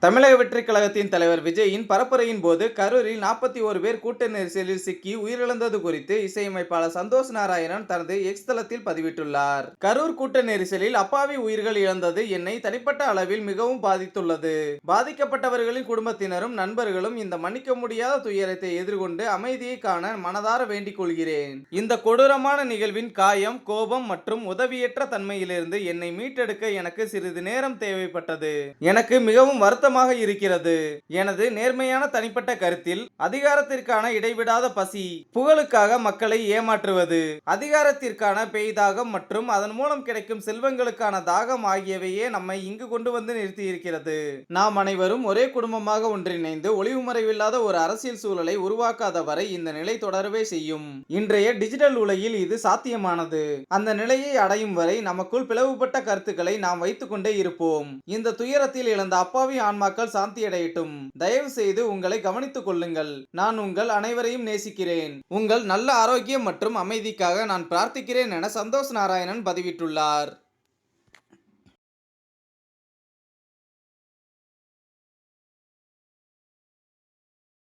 தமிழக வெற்றிக் கழகத்தின் தலைவர் விஜயின் பரப்புரையின் போது கரூரில் 41 பேர் கூட்ட நெரிசலில் சிக்கி உயிரிழந்தது குறித்து இசையமைப்பாளர் சந்தோஷ் நாராயணன் தனது எக்ஸ் தளத்தில் பதிவிட்டுள்ளார். கரூர் கூட்ட நெரிசலில் அப்பாவி உயிர்கள் இழந்தது என்னை தனிப்பட்ட அளவில் மிகவும் பாதித்துள்ளது. பாதிக்கப்பட்டவர்களின் குடும்பத்தினரும் நண்பர்களும் இந்த மன்னிக்க முடியாத துயரத்தை எதிர்கொண்டு அமைதியை காண மனதார வேண்டிக் கொள்கிறேன். இந்த கொடூரமான நிகழ்வின் காயம், கோபம் மற்றும் உதவியற்ற தன்மையிலிருந்து என்னை மீட்டெடுக்க எனக்கு சிறிது நேரம் தேவைப்பட்டது. எனக்கு மிகவும் வருத்தமாக இருக்கிறது. எனது நேர்மையான தனிப்பட்ட கருத்தில் அதிகாரத்திற்கான இடைவிடாத பசி, புகழுக்காக மக்களை ஏமாற்றுவது, அதிகாரத்திற்கான பேய் தாகம் மற்றும் அதன் மூலம் கிடைக்கும் செல்வங்களுக்கான தாகம் ஆகியவையே நம்மை இங்கு கொண்டு வந்து நிறுத்தி இருக்கிறது. நாம் அனைவரும் ஒரே குடும்பமாக ஒன்றிணைந்து ஒளிவு மறைவில்லாத ஒரு அரசியல் சூழலை உருவாக்காத வரை இந்த நிலை தொடரவே செய்யும். இன்றைய டிஜிட்டல் உலகில் இது சாத்தியமானது. அந்த நிலையை அடையும் வரை நமக்குள் பிளவுபட்ட கருத்துக்களை நாம் வைத்துக் கொண்டே இருப்போம். இந்த துயரத்தில் இழந்த அப்பாவி ஆன்மாக்கள் சாந்தியடையட்டும். தயவு செய்து உங்களை கவனித்துக் கொள்ளுங்கள். நான் உங்கள் அனைவரையும் நேசிக்கிறேன். உங்கள் நல்ல ஆரோக்கியம் மற்றும் அமைதிக்காக நான் பிரார்த்திக்கிறேன் என சந்தோஷ் நாராயணன் பதிவிட்டுள்ளார்.